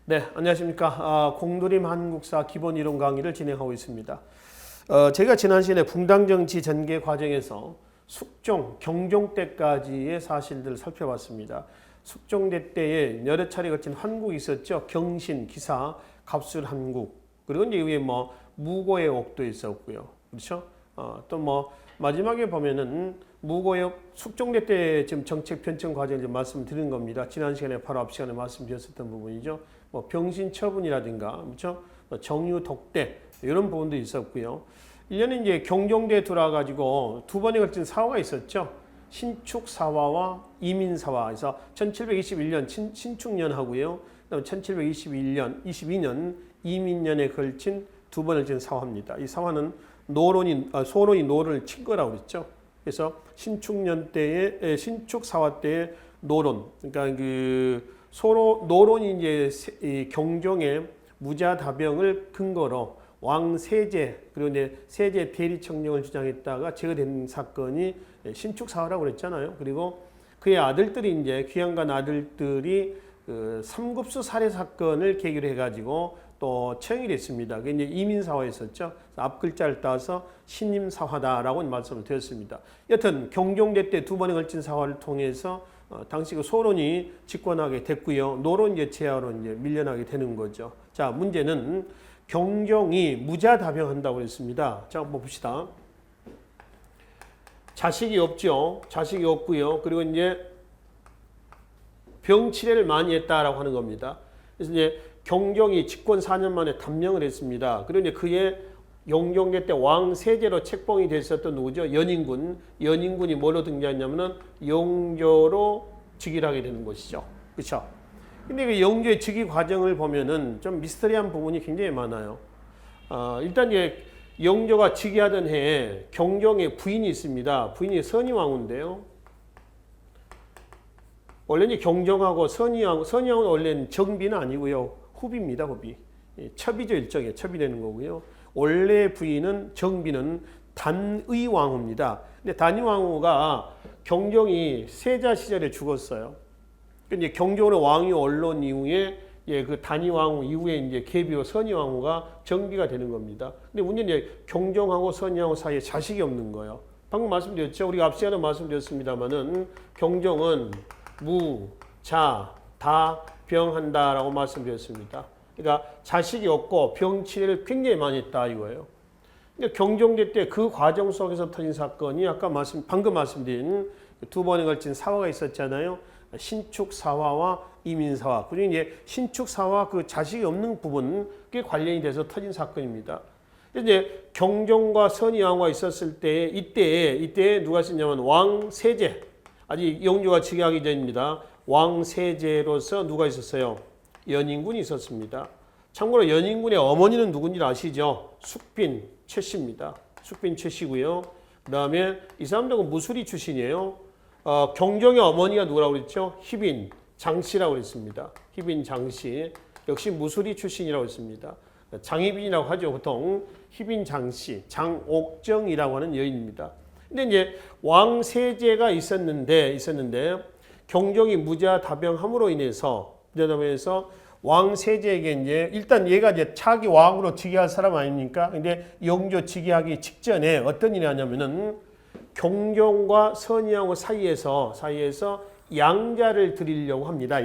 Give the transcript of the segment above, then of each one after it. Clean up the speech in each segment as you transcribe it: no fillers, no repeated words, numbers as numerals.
네, 안녕하십니까. 공드림 한국사 기본 이론 강의를 진행하고 있습니다. 제가 지난 시간에 붕당 정치 전개 과정에서 숙종, 경종 때까지의 사실들을 살펴봤습니다. 숙종대 때에 여러 차례 거친 환국이 있었죠. 경신, 기사, 갑술한국, 그리고 이제 위에 무고의 옥도 있었고요. 그렇죠? 또 마지막에 보면은 무고의 숙종대 때 지금 정책 편찬 과정을 좀 말씀드린 겁니다. 지난 시간에 바로 앞 시간에 말씀드렸었던 부분이죠. 병신 처분이라든가, 그렇죠? 정유 독대 이런 부분도 있었고요. 1년에 이제 경종대에 들어와가지고 두 번에 걸친 사화가 있었죠. 신축사화와 이민사화. 그래서 1721년 신축년하고요. 그다음 1722년 이민년에 걸친 두 번을 진 사화입니다. 이 사화는 소론이 노론을 친 거라고 그랬죠. 그래서 신축년 때에 신축사화 때의 노론, 그러니까 노론이 이제 이 경종의 무자다병을 근거로 왕세제 그리고 이제 세제 대리청령을 주장했다가 제거된 사건이 신축사화라고 그랬잖아요. 그리고 그의 아들들이 이제 귀양간 아들들이 삼급수 살해 사건을 계기로 해가지고 또 처형이 됐습니다. 그게 이제 이민사화였었죠. 앞 글자를 따서 신임사화다라고 말씀을 드렸습니다. 여튼 경종대 때 두 번에 걸친 사화를 통해서 당시 그 소론이 집권하게 됐고요. 노론 이제 제하로 이제 밀려나게 되는 거죠. 자, 문제는 경종이 무자다병한다고 그랬습니다. 자, 한번 봅시다. 자식이 없죠. 자식이 없고요. 그리고 이제 병치레를 많이 했다라고 하는 겁니다. 그래서 이제 경종이 집권 4년 만에 단명을 했습니다. 그리고 이제 그의 영종대 때 왕세제로 책봉이 됐었던 누구죠? 연인군. 연인군이 뭐로 등장했냐면은 영조로 즉위를 하게 되는 것이죠. 그렇죠? 근데 그 영조의 즉위 과정을 보면은 좀 미스터리한 부분이 굉장히 많아요. 일단 이제 영조가 즉위하던 해에 경종의 부인이 있습니다. 부인이 선의왕후인데요. 원래 이제 경종하고 선의왕후는 원래는 정비는 아니고요. 후비입니다. 후비. 첩이죠. 일종의 첩이 되는 거고요. 원래 부인은 정비는 단의왕후입니다. 근데 단의왕후가 경종이 세자 시절에 죽었어요. 이제 경종의 왕위 언론 이후에 그 단의왕후 이후에 이제 계비호 선의왕후가 정비가 되는 겁니다. 근데 문제는 이제 경종하고 선의왕후 사이에 자식이 없는 거예요. 방금 말씀드렸죠. 우리가 앞 시간에 말씀드렸습니다만은 경종은 무, 자, 다 병한다라고 말씀드렸습니다. 그러니까 자식이 없고 병치레를 굉장히 많이 했다 이거예요. 그러니까 경종대 때 그 과정 속에서 터진 사건이 아까 방금 말씀드린 두 번에 걸친 사화가 있었잖아요. 신축사화와 이민사화. 그리고 이제 신축사화 그 자식이 없는 부분 꽤 관련이 돼서 터진 사건입니다. 이제 경종과 선의왕후가 있었을 때 이때 누가 있었냐면 왕세제. 아직 영조가 즉위하기 전입니다. 왕세제로서 누가 있었어요? 연인군이 있었습니다. 참고로 연인군의 어머니는 누군지 아시죠? 숙빈 최씨입니다. 숙빈 최씨고요. 그 다음에 이 사람들은 무술이 출신이에요. 경종의 어머니가 누구라고 그랬죠? 희빈 장씨라고 그랬습니다. 희빈 장씨 역시 무술이 출신이라고 했습니다. 장희빈이라고 하죠. 보통 희빈 장씨, 장옥정이라고 하는 여인입니다. 근데 이제 왕세제가 있었는데 경종이 무자다병함으로 인해서 왕세제에게 이제 일단 얘가 이제 차기 왕으로 즉위할 사람 아닙니까? 근데 영조 즉위하기 직전에 어떤 일이 하냐면은 경종과 선의왕후 사이에서 양자를 드리려고 합니다.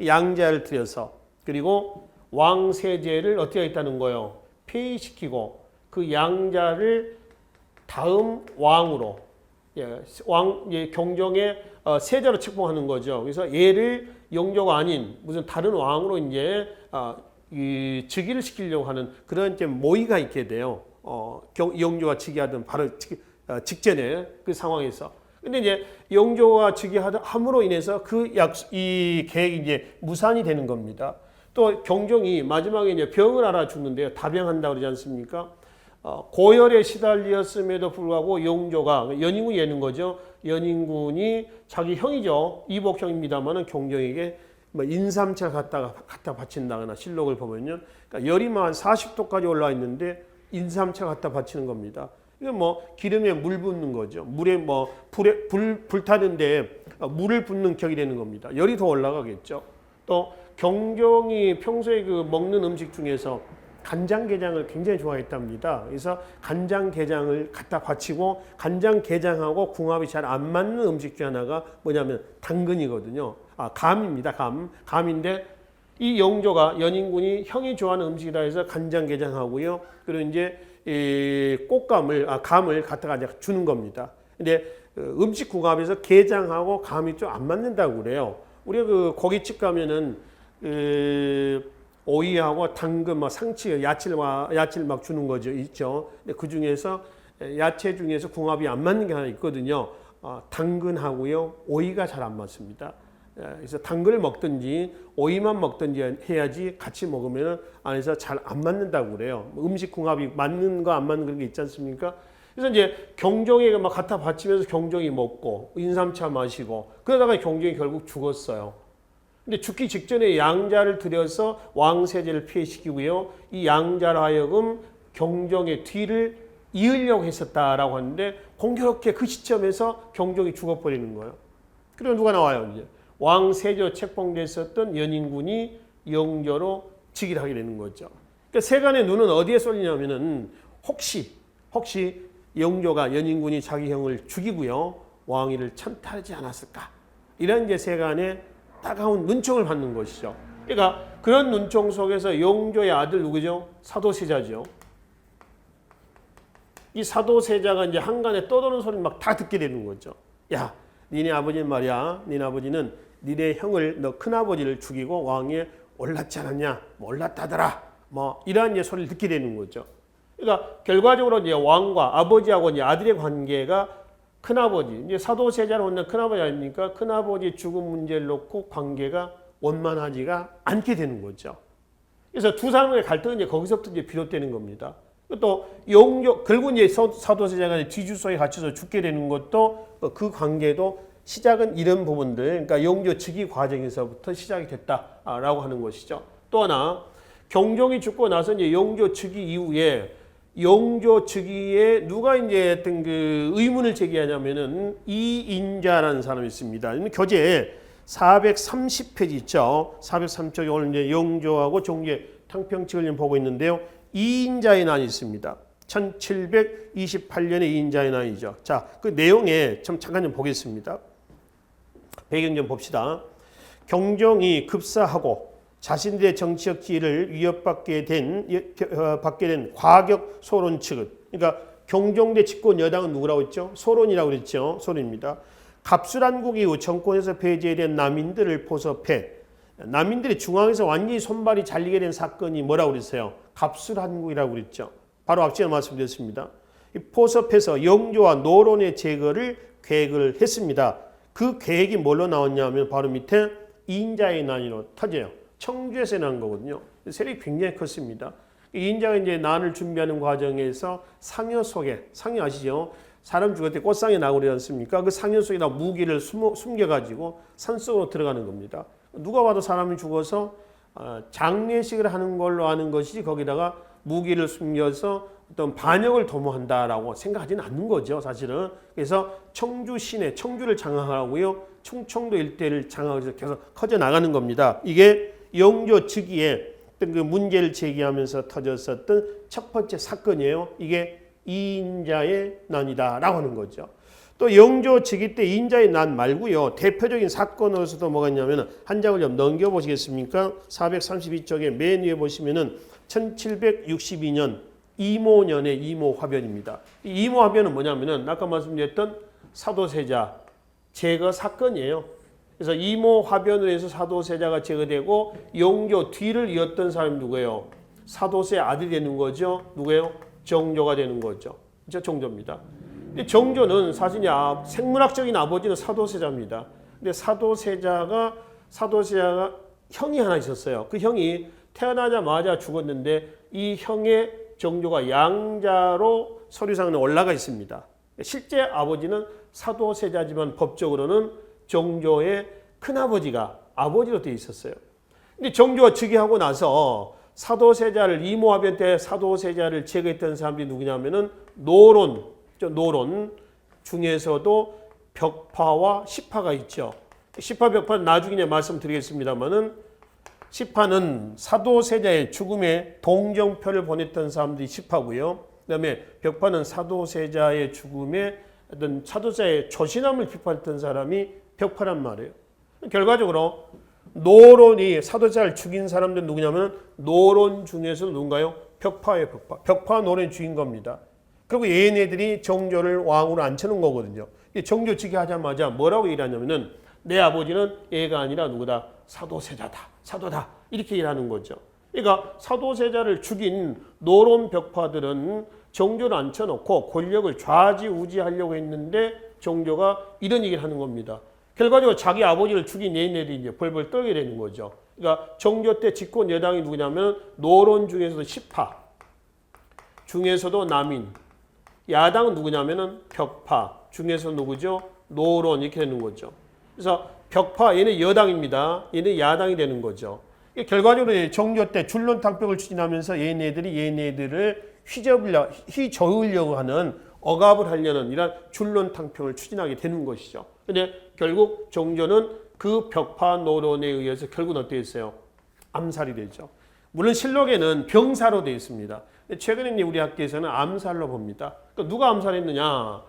양자를 드려서 그리고 왕세제를 어떻게 하겠다는 거예요? 폐위시키고 그 양자를 다음 왕으로 경종의 세자로 책봉하는 거죠. 그래서 얘를 영조가 아닌 무슨 다른 왕으로 이제 즉위를 시키려고 하는 그런 이제 모의가 있게 돼요. 영조가 즉위하던 바로 직전에 그 상황에서. 근데 이제 영조가 즉위함으로 인해서 이 계획이 이제 무산이 되는 겁니다. 또 경종이 마지막에 이제 병을 앓아 죽는데요. 다병한다 그러지 않습니까? 고열에 시달렸음에도 불구하고 영조가 연인군이 되는 거죠. 연인군이 자기 형이죠. 이복형입니다만은 경종에게 인삼차를 갖다 바친다거나 실록을 보면요. 그러니까 열이 한 40도까지 올라 있는데 인삼차 갖다 바치는 겁니다. 이건 기름에 물 붓는 거죠. 물에 불 타는데 물을 붓는 격이 되는 겁니다. 열이 더 올라가겠죠. 또 경종이 평소에 그 먹는 음식 중에서 간장게장을 굉장히 좋아했답니다. 그래서 간장게장을 갖다 바치고 간장게장하고 궁합이 잘 안 맞는 음식 중 하나가 뭐냐면 당근이거든요. 감입니다. 감인데 이 영조가 연인군이 형이 좋아하는 음식이라 해서 간장게장하고요. 그리고 이제 이 감을 갖다가 이제 주는 겁니다. 근데 음식 궁합에서 게장하고 감이 좀 안 맞는다고 그래요. 우리가 그 고깃집 가면은 오이하고 당근, 상치, 야채를 막 주는 거죠, 있죠. 근데 그 중에서 야채 중에서 궁합이 안 맞는 게 하나 있거든요. 당근하고요, 오이가 잘 안 맞습니다. 그래서 당근을 먹든지 오이만 먹든지 해야지 같이 먹으면 안에서 잘 안 맞는다고 그래요. 음식 궁합이 맞는 거 안 맞는 그런 게 있지 않습니까? 그래서 이제 경종에게 막 갖다 바치면서 경종이 먹고 인삼차 마시고 그러다가 경종이 결국 죽었어요. 근데 죽기 직전에 양자를 들여서 왕세제를 피해시키고요. 이 양자로 하여금 경종의 뒤를 이으려고 했었다라고 하는데 공교롭게 그 시점에서 경종이 죽어버리는 거예요. 그리고 누가 나와요? 이제 왕세조 책봉돼 있었던 연인군이 영조로 즉위를 하게 되는 거죠. 그러니까 세간의 눈은 어디에 쏠리냐면은 혹시 영조가 연인군이 자기 형을 죽이고요. 왕위를 찬탈하지 않았을까? 이런 이제 세간의 따가운 눈총을 받는 것이죠. 그러니까 그런 눈총 속에서 영조의 아들 누구죠? 사도세자죠. 이 사도세자가 이제 한간에 떠도는 소리를 막 다 듣게 되는 거죠. 야, 니네 아버지는 말이야. 니네 아버지는 니네 형을 너 큰아버지를 죽이고 왕위에 올랐지 않았냐? 올랐다더라. 이런 이제 소리를 듣게 되는 거죠. 그러니까 결과적으로 이제 왕과 아버지하고 이제 아들의 관계가 큰아버지, 이제 사도세자로 온는 큰아버지 아닙니까? 큰아버지 죽음 문제를 놓고 관계가 원만하지가 않게 되는 거죠. 그래서 두 사람의 갈등은 이제 거기서부터 이제 비롯되는 겁니다. 또 영조, 결국 이제 사도세자가 뒤주소에 갇혀서 죽게 되는 것도 그 관계도 시작은 이런 부분들, 그러니까 영조 즉위 과정에서부터 시작이 됐다라고 하는 것이죠. 또 하나, 경종이 죽고 나서 이제 영조 즉위 이후에 영조 즉위에 누가 이제 어떤 그 의문을 제기하냐면은 이인자라는 사람이 있습니다. 교재 430페이지 있죠. 430쪽에 오늘 이제 영조하고 종제 탕평칙을 보고 있는데요. 이인자의 난이 있습니다. 1728년에 이인자의 난이죠. 자, 그 내용에 잠깐 좀 보겠습니다. 배경 좀 봅시다. 경종이 급사하고 자신들의 정치적 지위를 위협받게 된 과격 소론 측은, 그러니까 경종대 집권 여당은 누구라고 했죠? 소론이라고 그랬죠. 소론입니다. 갑술한국 이후 정권에서 배제된 남인들을 포섭해 남인들이 중앙에서 완전히 손발이 잘리게 된 사건이 뭐라고 그랬어요? 갑술한국이라고 그랬죠. 바로 앞전에 말씀드렸습니다. 포섭해서 영조와 노론의 제거를 계획을 했습니다. 그 계획이 뭘로 나왔냐면 바로 밑에 이인자의 난이로 터져요. 청주에서 난 거거든요. 세력이 굉장히 컸습니다. 이인자가 이제 난을 준비하는 과정에서 상여 속에, 상여 아시죠? 사람 죽을 때 꽃상에 나고 그러지 않습니까? 그 상여 속에다 무기를 숨겨가지고 산속으로 들어가는 겁니다. 누가 봐도 사람이 죽어서 장례식을 하는 걸로 아는 것이지 거기다가 무기를 숨겨서 어떤 반역을 도모한다라고 생각하지는 않는 거죠, 사실은. 그래서 청주 시내, 청주를 장악하고요, 충청도 일대를 장악해서 계속 커져 나가는 겁니다. 이게 영조 즉위에 어떤 그 문제를 제기하면서 터졌었던 첫 번째 사건이에요. 이게 이인자의 난이다라고 하는 거죠. 또 영조 즉위 때 이인자의 난 말고요, 대표적인 사건으로서도 뭐가 있냐면 한 장을 좀 넘겨보시겠습니까? 432쪽에 맨 위에 보시면은 1762년 이모년의 이모화변입니다. 이 이모화변은 뭐냐면은 아까 말씀드렸던 사도세자 제거 사건이에요. 그래서 이모화변으로 해서 사도세자가 제거되고 영조 뒤를 이었던 사람이 누구예요? 사도세 아들이 되는 거죠. 누구예요? 정조가 되는 거죠. 저 정조입니다. 근데 정조는 사실 생물학적인 아버지는 사도세자입니다. 근데 사도세자가 형이 하나 있었어요. 그 형이 태어나자마자 죽었는데 이 형의 정조가 양자로 서류상에 올라가 있습니다. 실제 아버지는 사도세자지만 법적으로는 정조의 큰아버지가 아버지로 되어 있었어요. 근데 정조가 즉위하고 나서 사도세자를 이모화변 때 사도세자를 제거했던 사람들이 누구냐면은 노론 중에서도 벽파와 시파가 있죠. 시파 벽파는 나중에 말씀드리겠습니다만은 시파는 사도세자의 죽음에 동정표를 보냈던 사람들이 시파고요. 그다음에 벽파는 사도세자의 죽음에 어떤 사도세자의 초신함을 비판했던 사람이 벽파란 말이에요. 결과적으로 노론이 사도세자를 죽인 사람들은 누구냐면 노론 중에서 누군가요? 벽파예요. 벽파. 벽파 노론이 죽인 겁니다. 그리고 얘네들이 정조를 왕으로 앉혀놓은 거거든요. 정조치기 하자마자 뭐라고 일하냐면은 내 아버지는 얘가 아니라 누구다? 사도세자다. 사도다. 이렇게 일하는 거죠. 그러니까 사도세자를 죽인 노론 벽파들은 정조를 앉혀놓고 권력을 좌지우지하려고 했는데 정조가 이런 얘기를 하는 겁니다. 결과적으로 자기 아버지를 죽인 얘네들이 이제 벌벌 떨게 되는 거죠. 그러니까 정조 때 집권 여당이 누구냐면 노론 중에서도 시파, 중에서도 남인, 야당은 누구냐면은 벽파, 중에서 누구죠? 노론 이렇게 되는 거죠. 그래서 벽파 얘는 여당입니다. 얘는 야당이 되는 거죠. 결과적으로 정조 때 줄론탕평을 추진하면서 얘네들을 휘저으려고 하는 억압을 하려는 이런 줄론탕평을 추진하게 되는 것이죠. 근데 결국 정조는 그 벽파 노론에 의해서 결국은 어떻게 했어요? 암살이 되죠. 물론 실록에는 병사로 되어 있습니다. 최근에 우리 학교에서는 암살로 봅니다. 그러니까 누가 암살했느냐?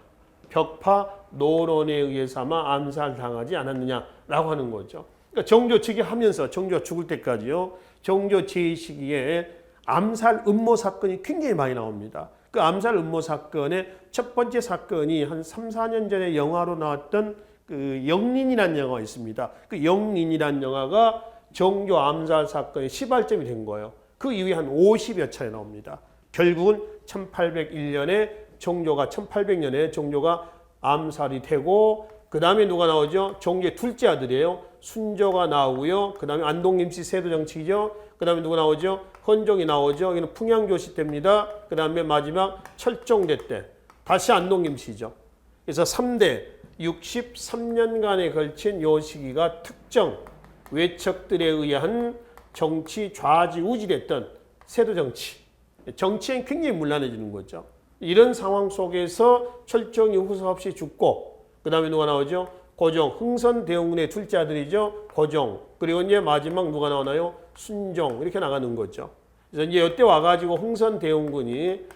벽파 노론에 의해서 아마 암살당하지 않았느냐라고 하는 거죠. 그러니까 정조 측이 하면서 정조가 죽을 때까지요. 정조 제2시기에 암살 음모 사건이 굉장히 많이 나옵니다. 그 암살 음모 사건의 첫 번째 사건이 한 3, 4년 전에 영화로 나왔던 그 영린이라는 영화가 있습니다. 그 영린이라는 영화가 정조 암살 사건의 시발점이 된 거예요. 그 이후에 한 50여 차례 나옵니다. 결국은 1801년에 정조가 1800년에 정조가 암살이 되고 그 다음에 누가 나오죠? 정조의 둘째 아들이에요. 순조가 나오고요. 그 다음에 안동김씨 세도 정치죠. 그 다음에 누가 나오죠? 헌종이 나오죠. 이는 풍양조시 때입니다. 그 다음에 마지막 철종대 때 다시 안동김씨죠. 그래서 3대 63년간에 걸친 요 시기가 특정 외척들에 의한 정치 좌지우지됐던 세도 정치. 정치엔 굉장히 문란해지는 거죠. 이런 상황 속에서 철종이 후사 없이 죽고 그 다음에 누가 나오죠? 고종, 흥선대원군의 둘째 아들이죠. 고종. 그리고 이제 마지막 누가 나오나요? 순종. 이렇게 나가는 거죠. 그래서 이제 이때 와가지고 흥선군이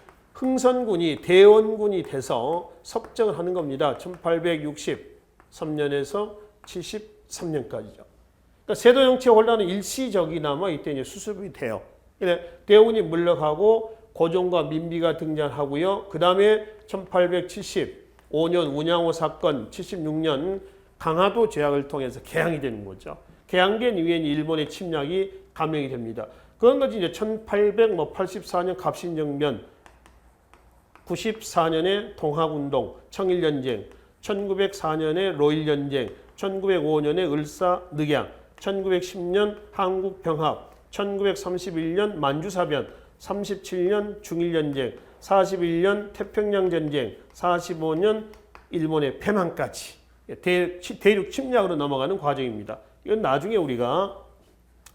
대원군이 돼서 섭정을 하는 겁니다. 1863년에서 73년까지죠. 그러니까 세도 정치의 혼란은 일시적이나마 이때 이제 수습이 돼요. 대원군이 물러가고 고종과 민비가 등장하고요. 그 다음에 1875년 운양호 사건, 76년 강화도 제약을 통해서 개항이 되는 거죠. 개항된 이후에는 일본의 침략이 감행이 됩니다. 그런 것이 이제 1884년 갑신정변, 94년에 동학운동, 청일전쟁, 1904년에 로일전쟁, 1905년에 을사늑양, 1910년 한국병합, 1931년 만주사변, 37년 중일전쟁, 41년 태평양전쟁, 45년 일본의 패망까지 대륙 침략으로 넘어가는 과정입니다. 이건 나중에 우리가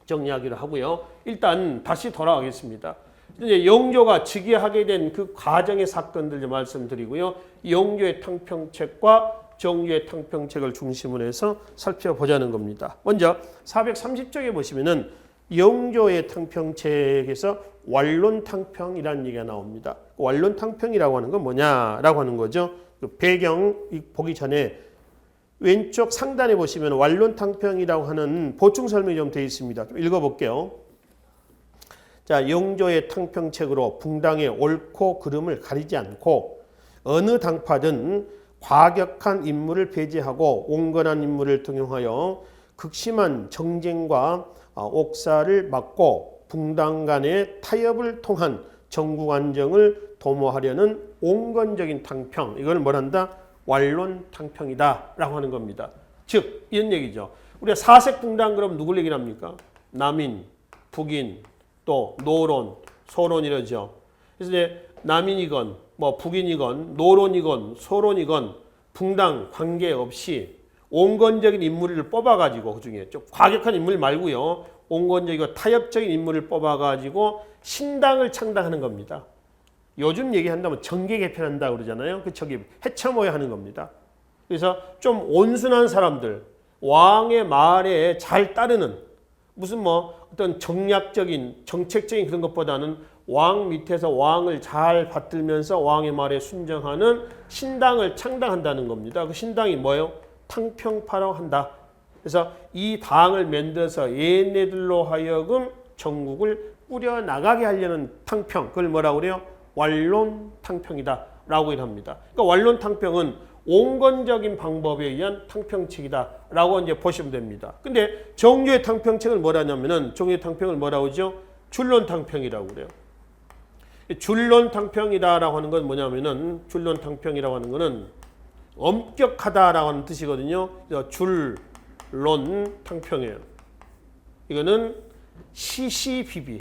정리하기로 하고요. 일단 다시 돌아가겠습니다. 이제 영조가 즉위하게 된 그 과정의 사건들 좀 말씀드리고요. 영조의 탕평책과 정조의 탕평책을 중심으로 해서 살펴보자는 겁니다. 먼저 430쪽에 보시면은 영조의 탕평책에서 완론탕평이라는 얘기가 나옵니다. 완론탕평이라고 하는 건 뭐냐라고 하는 거죠. 그 배경 보기 전에 왼쪽 상단에 보시면 완론탕평이라고 하는 보충 설명이 좀 되어 있습니다. 좀 읽어볼게요. 자, 영조의 탕평책으로 붕당의 옳고 그름을 가리지 않고 어느 당파든 과격한 인물을 배제하고 온건한 인물을 등용하여 극심한 정쟁과 옥사를 막고 붕당 간의 타협을 통한 전국 안정을 도모하려는 온건적인 탕평, 이걸 뭐란다? 완론탕평이다 라고 하는 겁니다. 즉 이런 얘기죠. 우리가 사색 붕당 그럼 누굴 얘기를 합니까? 남인, 북인, 또 노론, 소론 이러죠. 그래서 이제 남인이건 뭐 북인이건 노론이건 소론이건 붕당 관계없이 온건적인 인물을 뽑아가지고 그중에 좀 과격한 인물 말고요. 온건적이고 타협적인 인물을 뽑아가지고 신당을 창당하는 겁니다. 요즘 얘기한다면 정계 개편한다고 그러잖아요. 그 저기 해쳐모여 하는 겁니다. 그래서 좀 온순한 사람들, 왕의 말에 잘 따르는 무슨 뭐 어떤 정략적인 정책적인 그런 것보다는 왕 밑에서 왕을 잘 받들면서 왕의 말에 순정하는 신당을 창당한다는 겁니다. 그 신당이 뭐예요? 탕평파라고 한다. 그래서 이 당을 만들어서 얘네들로 하여금 전국을 꾸려나가게 하려는 탕평, 그걸 뭐라고 그래요? 완론탕평이다 라고 합니다. 그러니까 완론탕평은 온건적인 방법에 의한 탕평책이다 라고 이제 보시면 됩니다. 근데 정조의 탕평책을 뭐라 하냐면은 정조의 탕평을 뭐라고 하죠? 줄론탕평이라고 그래요. 줄론탕평이다라고 하는 건 뭐냐면은 줄론탕평이라고 하는 거는 엄격하다라고 하는 뜻이거든요. 줄론탕평이에요. 이거는 시시비비.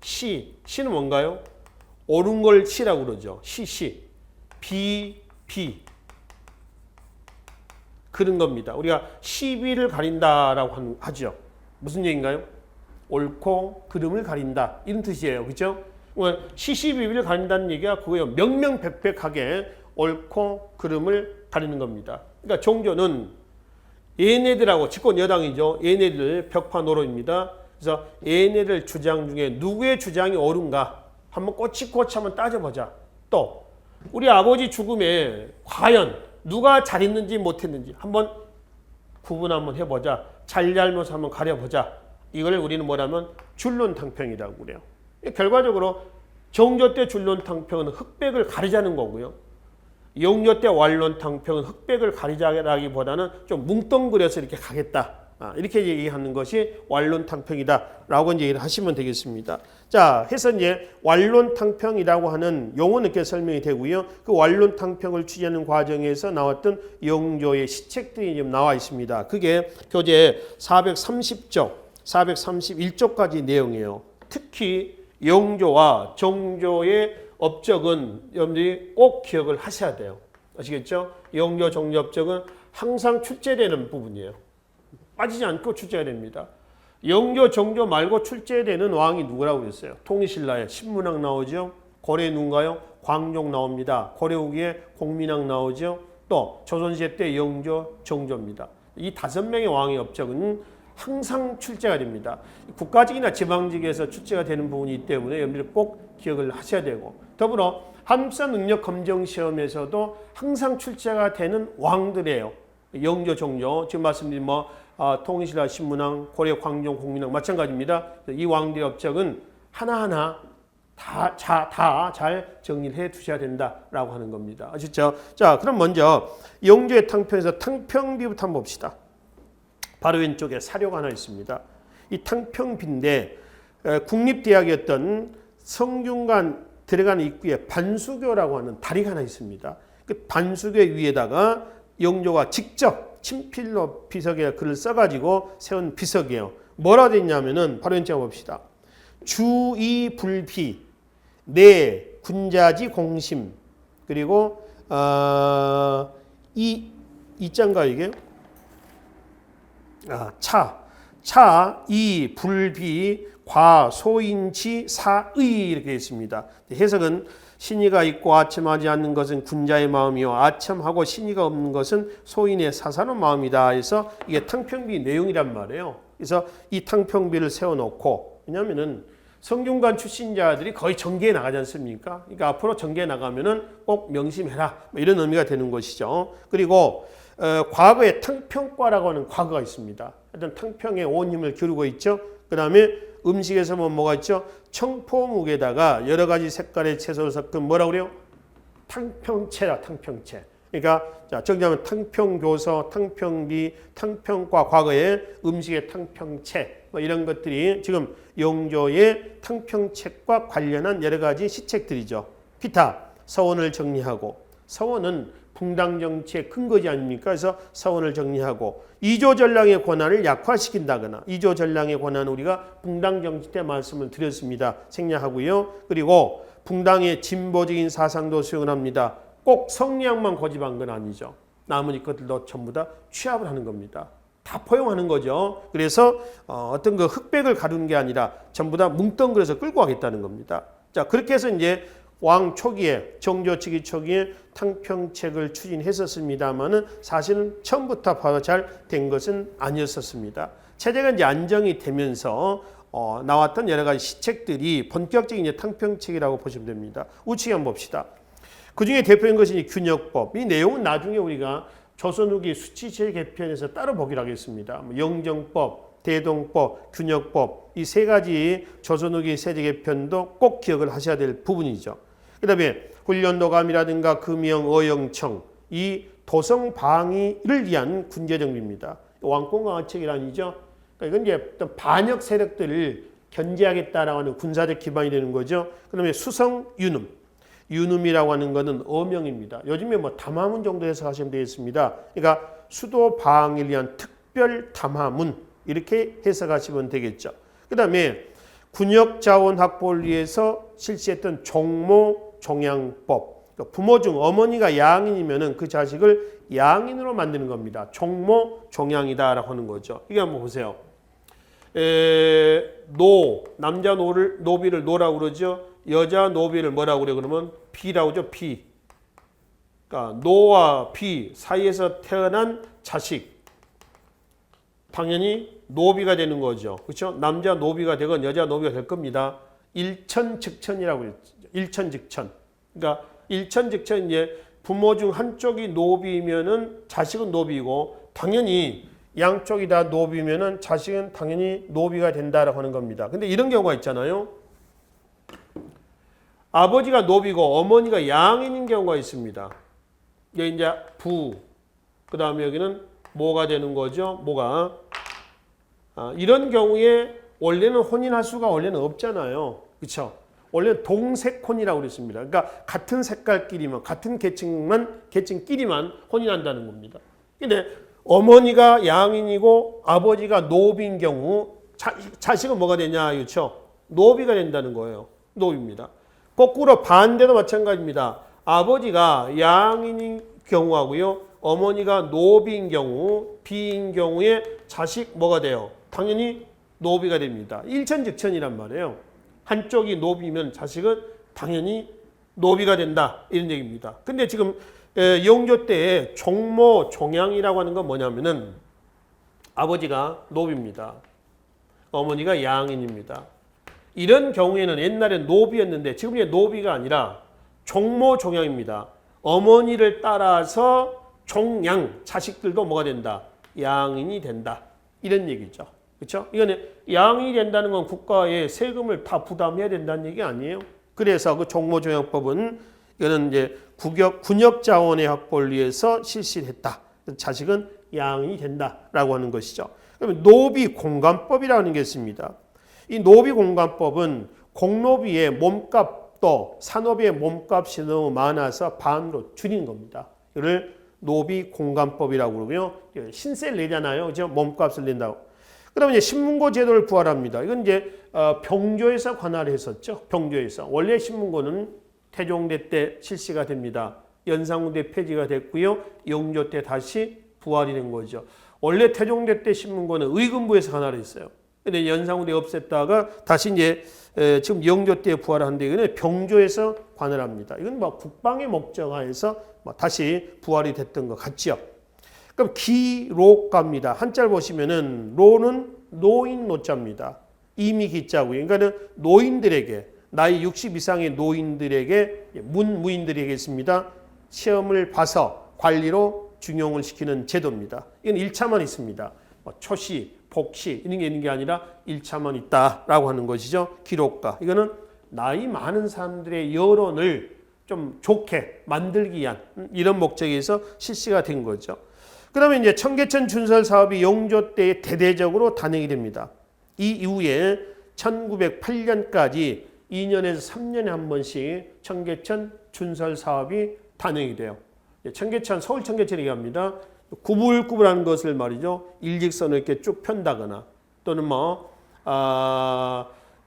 시는 뭔가요? 옳은 걸 시라고 그러죠. 비 그런 겁니다. 우리가 시비를 가린다라고 하죠. 무슨 얘기인가요? 옳고 그름을 가린다 이런 뜻이에요. 그렇죠? 시시비비를 가린다는 얘기가 그거예요. 명명백백하게 옳고 그름을 가리는 겁니다. 그러니까 종교는 얘네들하고 집권 여당이죠. 얘네들 벽파 노론입니다. 그래서 얘네들 주장 중에 누구의 주장이 옳은가 한번 꼬치꼬치 한번 따져보자. 또 우리 아버지 죽음에 과연 누가 잘했는지 못했는지 한번 구분 한번 해보자. 잘잘못 한번 가려보자. 이걸 우리는 뭐라면 줄론탕평이라고 그래요. 결과적으로 정조 때 줄론탕평은 흑백을 가리자는 거고요. 영조 때 완론탕평은 흑백을 가리자라기보다는 좀 뭉뚱그려서 이렇게 가겠다. 이렇게 얘기하는 것이 완론탕평이다라고 이제 얘기를 하시면 되겠습니다. 자, 해서 이제 완론탕평이라고 하는 용어는 이렇게 설명이 되고요. 그 완론탕평을 취재하는 과정에서 나왔던 영조의 시책들이 지금 나와 있습니다. 그게 교재 430쪽, 431쪽까지 내용이에요. 특히 영조와 정조의 업적은 여러분들이 꼭 기억을 하셔야 돼요. 아시겠죠? 영조, 정조 업적은 항상 출제되는 부분이에요. 빠지지 않고 출제가 됩니다. 영조, 정조 말고 출제되는 왕이 누구라고 그랬어요? 통일신라에 신문왕 나오죠. 고려 누군가요? 광종 나옵니다. 고려 후기에 공민왕 나오죠. 또 조선시대 때 영조, 정조입니다. 이 5명의 왕의 업적은 항상 출제가 됩니다. 국가직이나 지방직에서 출제가 되는 부분이 있기 때문에 여러분들이 꼭 기억을 하셔야 되고, 더불어 한국사 능력 검정 시험에서도 항상 출제가 되는 왕들이에요. 영조, 정조, 지금 말씀드린 통일신라, 신문왕, 고려, 광종, 공민왕 마찬가지입니다. 이 왕들의 업적은 하나하나 다 잘 정리를 해 두셔야 된다라고 하는 겁니다. 아시죠? 자, 그럼 먼저 영조의 탕평에서 탕평비부터 한번 봅시다. 바로 왼쪽에 사료가 하나 있습니다. 이 탕평비인데 국립대학이었던 성균관 들어가는 입구에 반수교라고 하는 다리가 하나 있습니다. 그 반수교 위에다가 영조가 직접 친필로 비석에 글을 써가지고 세운 비석이에요. 뭐라 되어 있냐면은 바로 왼쪽 봅시다. 주의불비, 내 군자지 공심, 그리고 이자인가 이게? 차, 이, 불비, 과, 소인치, 사의 이렇게 있습니다. 해석은 신의가 있고 아첨하지 않는 것은 군자의 마음이요 아첨하고 신의가 없는 것은 소인의 사사로운 마음이다. 해서 이게 탕평비 내용이란 말이에요. 그래서 이 탕평비를 세워놓고, 왜냐하면은 성균관 출신자들이 거의 정계에 나가지 않습니까? 그러니까 앞으로 정계에 나가면은 꼭 명심해라, 이런 의미가 되는 것이죠. 그리고 과거에 탕평과라고 하는 과거가 있습니다. 하여튼 탕평에 온 힘을 기울이고 있죠. 그 다음에 음식에서 뭐가 있죠? 청포묵에다가 여러 가지 색깔의 채소를 섞은 뭐라고 그래요? 탕평채라, 탕평채. 그러니까 자, 정리하면 탕평교서, 탕평비, 탕평과 과거의 음식의 탕평채, 이런 것들이 지금 영조의 탕평책과 관련한 여러 가지 시책들이죠. 기타, 서원을 정리하고, 서원은 붕당 정치의 근거지 아닙니까? 그래서 서원을 정리하고, 이조전랑의 권한을 약화시킨다거나, 이조전랑의 권한은 우리가 붕당 정치 때 말씀을 드렸습니다. 생략하고요. 그리고 붕당의 진보적인 사상도 수용을 합니다. 꼭 성리학만 고집한 건 아니죠. 나머지 것들도 전부 다 취합을 하는 겁니다. 다 포용하는 거죠. 그래서 어떤 그 흑백을 가르는 게 아니라 전부 다 뭉뚱그려서 끌고 가겠다는 겁니다. 자, 그렇게 해서 이제 왕 초기에, 정조 측이 초기에 탕평책을 추진했었습니다만은 사실은 처음부터 바로 잘 된 것은 아니었었습니다. 체제가 이제 안정이 되면서 나왔던 여러 가지 시책들이 본격적인 이제 탕평책이라고 보시면 됩니다. 우측에 한번 봅시다. 그 중에 대표인 것이 균역법. 이 내용은 나중에 우리가 조선 후기 수치제 개편에서 따로 보기로 하겠습니다. 영정법, 대동법, 균역법 이 세 가지 조선 후기 세제 개편도 꼭 기억을 하셔야 될 부분이죠. 그다음에 훈련도감이라든가 금영, 어영청 이 도성 방위를 위한 군제 정비입니다. 왕권강화책이라니죠. 그러니까 이건 이제 어떤 반역 세력들을 견제하겠다라고 하는 군사적 기반이 되는 거죠. 그다음에 수성 유눔. 유눔이라고 하는 것은 어명입니다. 요즘에 뭐 담화문 정도 해석하시면 되겠습니다. 그러니까 수도 방위를 위한 특별 담화문 이렇게 해석하시면 되겠죠. 그다음에 군역 자원 확보를 위해서 실시했던 종모 종양법. 그러니까 부모 중 어머니가 양인이면은 그 자식을 양인으로 만드는 겁니다. 종모 종양이다라고 하는 거죠. 이게 한번 보세요. 남자 노비를 노라고 그러죠. 여자 노비를 뭐라고 그래? 그러면 비라고 하죠. 비. 그러니까 노와 비 사이에서 태어난 자식 당연히 노비가 되는 거죠. 그렇죠? 남자 노비가 되건 여자 노비가 될 겁니다. 일천즉천이라고 했죠. 일천즉천. 그러니까 일천즉천 이제 부모 중 한쪽이 노비면은 자식은 노비고 당연히 양쪽이 다 노비면은 자식은 당연히 노비가 된다라고 하는 겁니다. 근데 이런 경우가 있잖아요. 아버지가 노비고 어머니가 양인인 경우가 있습니다. 이게 이제 부, 그 다음에 여기는 모가 되는 거죠. 모가. 이런 경우에 원래는 혼인할 수가 원래는 없잖아요. 그렇죠? 원래 동색혼이라고 그랬습니다. 그러니까 같은 색깔끼리만, 같은 계층끼리만 혼인한다는 겁니다. 근데 어머니가 양인이고 아버지가 노비인 경우 자식은 뭐가 되냐? 그렇죠? 노비가 된다는 거예요. 노비입니다. 거꾸로 반대도 마찬가지입니다. 아버지가 양인인 경우하고요. 어머니가 노비인 경우, 비인 경우에 자식 뭐가 돼요? 당연히 노비가 됩니다. 일천즉천이란 말이에요. 한쪽이 노비면 자식은 당연히 노비가 된다. 이런 얘기입니다. 근데 지금 영조 때에 종모, 종양이라고 하는 건 뭐냐면은 아버지가 노비입니다. 어머니가 양인입니다. 이런 경우에는 옛날엔 노비였는데 지금 이제 노비가 아니라 종모, 종양입니다. 어머니를 따라서 종양, 자식들도 뭐가 된다? 양인이 된다. 이런 얘기죠. 그렇죠? 이거는 양인이 된다는 건 국가의 세금을 다 부담해야 된다는 얘기 아니에요. 그래서 그 종모종양법은 이거는 이제 군역 자원의 확보를 위해서 실시를 했다. 자식은 양인이 된다라고 하는 것이죠. 그러면 노비 공간법이라는 게 있습니다. 이 노비 공간법은 공노비의 몸값도 산업의 몸값이 너무 많아서 반으로 줄인 겁니다. 이를 노비 공간법이라고 그러고요. 신세를 내잖아요. 그죠? 몸값을 낸다고. 그러면 이제 신문고 제도를 부활합니다. 이건 이제 병조에서 관할을 했었죠. 병조에서. 원래 신문고는 태종대 때 실시가 됩니다. 연산군 때 폐지가 됐고요. 영조 때 다시 부활이 된 거죠. 원래 태종대 때 신문고는 의금부에서 관할을 했어요. 근데 연산군 때 없앴다가 다시 이제 지금 영조 때 부활하는데 이거는 병조에서 관할합니다. 이건 뭐 국방의 목적하에서 다시 부활이 됐던 것 같지요. 그럼 기록가입니다. 한자를 보시면은 로는 노인 노자입니다. 이미 기자고요. 그러니까는 노인들에게 나이 60 이상의 노인들에게 무인들이겠습니다. 시험을 봐서 관리로 중용을 시키는 제도입니다. 이건 1차만 있습니다. 초시, 복시 이런 게 있는 게 아니라 1차만 있다라고 하는 것이죠. 기록가. 이거는 나이 많은 사람들의 여론을 좀 좋게 만들기 위한 이런 목적에서 실시가 된 거죠. 그러면 이제 청계천 준설 사업이 영조 때에 대대적으로 단행이 됩니다. 이 이후에 1908년까지 2년에서 3년에 한 번씩 청계천 준설 사업이 단행이 돼요. 청계천, 서울 청계천 얘기합니다. 구불구불한 것을 말이죠. 일직선을 이렇게 쭉 편다거나 또는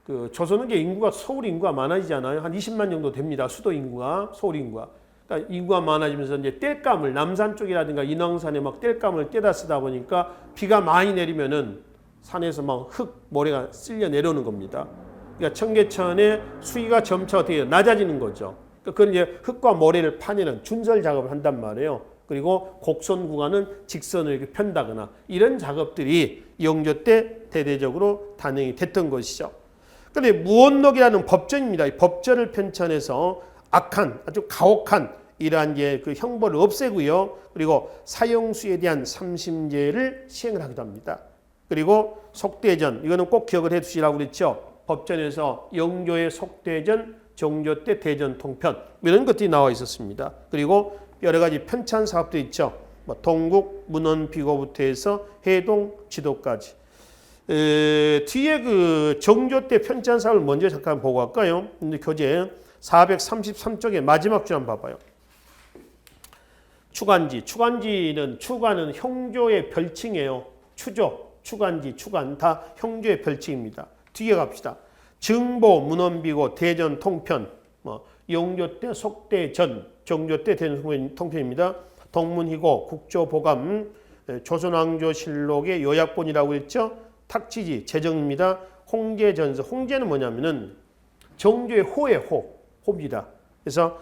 그 조선은 인구가 서울 인구가 많아지잖아요. 한 20만 정도 됩니다. 수도 인구가 서울 인구가. 그러니까 인구가 많아지면서 이제 땔감을 남산 쪽이라든가 인왕산에 막 땔감을 떼다 쓰다 보니까 비가 많이 내리면은 산에서 막 흙 모래가 쓸려 내려오는 겁니다. 그러니까 청계천의 수위가 점차 어떻게 낮아지는 거죠. 그러니까 그건 이제 흙과 모래를 파내는 준설 작업을 한단 말이에요. 그리고 곡선 구간은 직선을 이렇게 편다거나 이런 작업들이 영조 때 대대적으로 단행이 됐던 것이죠. 그런데 무언록이라는 법전입니다. 이 법전을 편찬해서 악한 아주 가혹한 이러한 그 형벌을 없애고요. 그리고 사형수에 대한 삼심제를 시행을 하기도 합니다. 그리고 속대전 이거는 꼭 기억을 해두시라고 그랬죠. 법전에서 영조의 속대전, 정조 때 대전 통편 이런 것들이 나와 있었습니다. 그리고 여러 가지 편찬 사업도 있죠. 뭐 동국, 문헌, 비고부터 해서 해동, 지도까지. 뒤에 그 정조 때 편찬 사업을 먼저 잠깐 보고 갈까요? 교재 433쪽의 마지막 줄 한번 봐봐요. 추간지. 추간은 형조의 별칭이에요. 추조, 추간지, 추간 다 형조의 별칭입니다. 뒤에 갑시다. 증보, 문헌비고, 대전, 통편, 영조 때 속대전, 정조 때 대전 통편입니다. 동문희고, 국조보감, 조선왕조실록의 요약본이라고 했죠. 탁지지, 제정입니다. 홍제전서, 홍제는 뭐냐면은 정조의 호의 호입니다. 그래서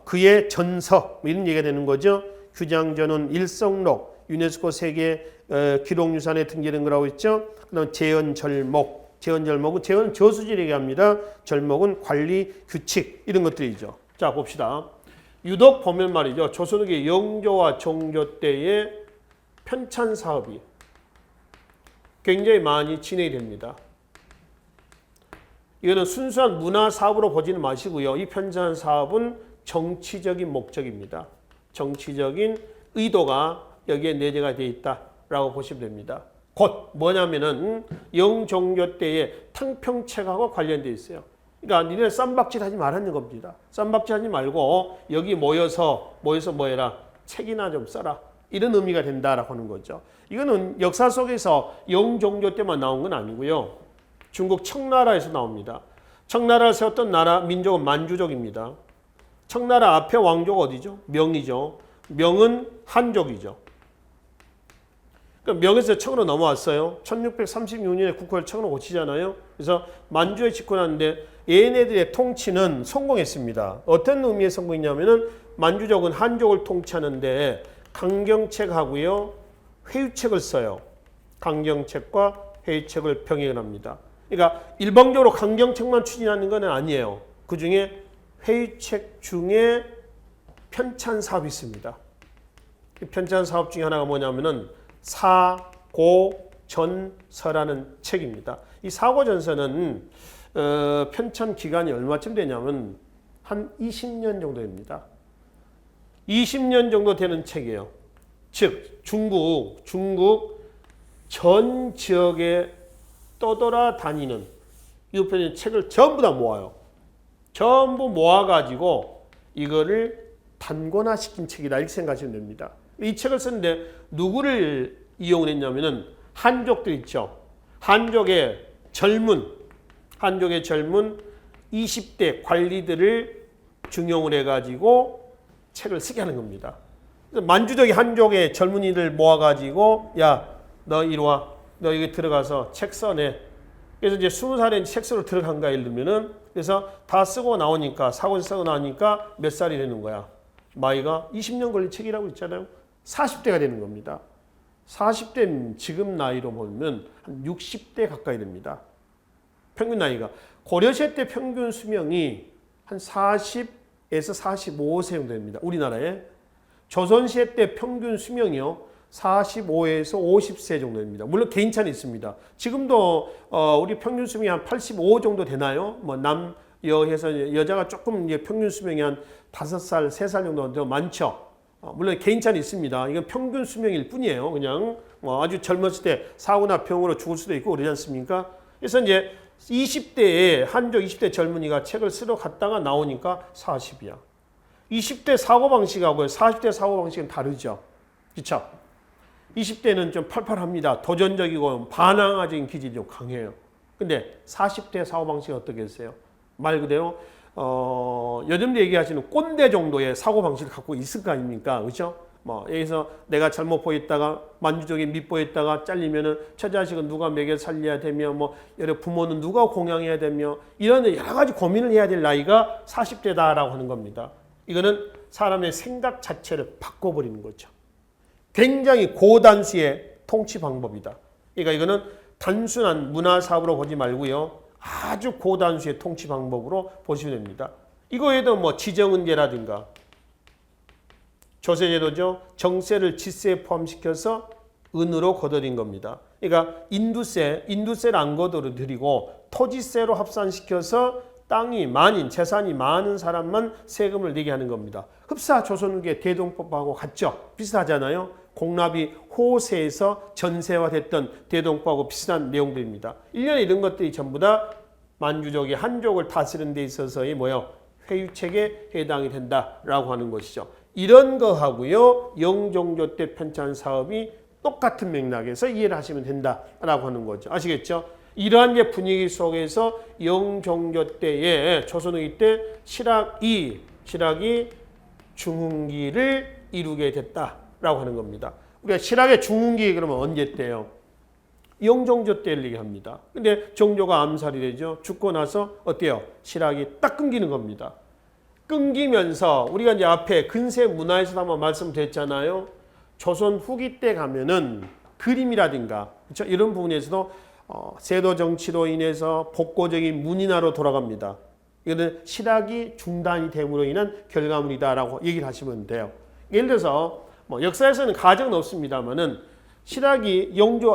그의 전서 이런 얘기가 되는 거죠. 규장전은 일성록, 유네스코 세계 기록유산에 등재된 거라고 했죠. 그다음 재현절목, 재현은 저수지를 얘기합니다. 절목은 관리 규칙 이런 것들이죠. 자 봅시다. 유독 보면 말이죠. 조선의 영조와 정조 때의 편찬 사업이 굉장히 많이 진행이 됩니다. 이거는 순수한 문화 사업으로 보지는 마시고요. 이 편찬 사업은 정치적인 목적입니다. 정치적인 의도가 여기에 내재가 되어 있다라고 보시면 됩니다. 곧 뭐냐면은 영종조 때의 탕평책하고 관련되어 있어요. 그러니까 니네 쌈박질 하지 말라는 겁니다. 쌈박질 하지 말고 여기 모여서 뭐해라? 책이나 좀 써라. 이런 의미가 된다라고 하는 거죠. 이거는 역사 속에서 영종조 때만 나온 건 아니고요. 중국 청나라에서 나옵니다. 청나라를 세웠던 나라 민족은 만주족입니다. 청나라 앞에 왕조가 어디죠? 명이죠. 명은 한족이죠. 그러니까 명에서 청으로 넘어왔어요. 1636년에 국호를 청으로 고치잖아요. 그래서 만주에 집권하는데 얘네들의 통치는 성공했습니다. 어떤 의미의 성공이냐면은 만주족은 한족을 통치하는데 강경책하고요, 회유책을 써요. 강경책과 회유책을 병행을 합니다. 그러니까 일방적으로 강경책만 추진하는 건 아니에요. 그 중에 회유책 중에 편찬 사업이 있습니다. 편찬 사업 중에 하나가 뭐냐면은 사고전서라는 책입니다. 이 사고전서는 편찬 기간이 얼마쯤 되냐면 한 20년 정도 됩니다. 20년 정도 되는 책이에요. 즉 중국 전 지역에 떠돌아다니는 유표된 책을 전부 다 모아요. 전부 모아가지고 이거를 단권화시킨 책이다 이렇게 생각하시면 됩니다. 이 책을 쓰는데 누구를 이용을 했냐면은 한족들 있죠. 한족의 젊은 20대 관리들을 중용을 해가지고 책을 쓰게 하는 겁니다. 만주족이 한족의 젊은이들 모아가지고 야, 너 이리 와. 너 여기 들어가서 책 써내. 그래서 이제 20살에 책 쓰러 들어간가 예를 들면은 그래서 다 쓰고 나오니까 사고를 쓰고 나오니까 몇 살이 되는 거야. 마이가 20년 걸린 책이라고 있잖아요. 40대가 되는 겁니다. 40대는 지금 나이로 보면 한 60대 가까이 됩니다. 평균 나이가. 고려시대 때 평균 수명이 한 40에서 45세 정도 됩니다. 우리나라에. 조선시대 때 평균 수명이요. 45에서 50세 정도 됩니다. 물론 개인차는 있습니다. 지금도 우리 평균 수명이 한 85 정도 되나요? 뭐 남여해서 여자가 조금 이제 평균 수명이 한 5살, 3살 정도 더 많죠. 물론 개인차는 있습니다. 이건 평균 수명일 뿐이에요. 그냥 아주 젊었을 때 사고나 병으로 죽을 수도 있고 그러지 않습니까? 그래서 이제 20대에 한족 20대 젊은이가 책을 쓰러 갔다가 나오니까 40이야. 20대 사고방식하고 40대 사고방식은 다르죠. 그렇죠? 20대는 좀 팔팔합니다. 도전적이고 반항아적인 기질이 좀 강해요. 근데 40대 사고방식은 어떻게 했어요? 말 그대로 요즘 얘기하시는 꼰대 정도의 사고방식을 갖고 있을 거 아닙니까? 그렇죠? 여기서 내가 잘못 보였다가 만주족이 밉보였다가 잘리면은 처자식은 누가 먹여 살려야 되며 여러 부모는 누가 공양해야 되며 이런 여러 가지 고민을 해야 될 나이가 40대다라고 하는 겁니다. 이거는 사람의 생각 자체를 바꿔버리는 거죠. 굉장히 고단수의 통치 방법이다. 그러니까 이거는 단순한 문화사업으로 보지 말고요. 아주 고단수의 통치 방법으로 보시면 됩니다. 이거에도 뭐 지정은제라든가 조세제도죠. 정세를 지세에 포함시켜서 은으로 거둬들인 겁니다. 그러니까 인두세를 안 거둬들이고 토지세로 합산시켜서 땅이 많은, 재산이 많은 사람만 세금을 내게 하는 겁니다. 흡사 조선후기의 대동법하고 같죠? 비슷하잖아요. 공납이 호세에서 전세화됐던 대동법하고 비슷한 내용들입니다. 1년에 이런 것들이 전부 다 만주족이 한족을 다스리는 데 있어서의 회유책에 해당이 된다라고 하는 것이죠. 이런 거하고요. 영종조 때 편찬 사업이 똑같은 맥락에서 이해를 하시면 된다라고 하는 거죠. 아시겠죠? 이러한 분위기 속에서 영종조 때에 조선후기 때 실학이 중흥기를 이루게 됐다라고 하는 겁니다. 우리가 실학의 중흥기 그러면 언제 때요? 영종조 때를 얘기합니다. 근데 정조가 암살이 되죠. 죽고 나서 어때요? 실학이 딱 끊기는 겁니다. 끊기면서 우리가 이제 앞에 근세 문화에서도 한번 말씀드렸잖아요. 조선 후기 때 가면은 그림이라든가 그렇죠? 이런 부분에서도 세도 정치로 인해서 복고적인 문인화로 돌아갑니다. 이거는 실학이 중단이 됨으로 인한 결과물이다라고 얘기를 하시면 돼요. 예를 들어서 역사에서는 가정은 없습니다만은 실학이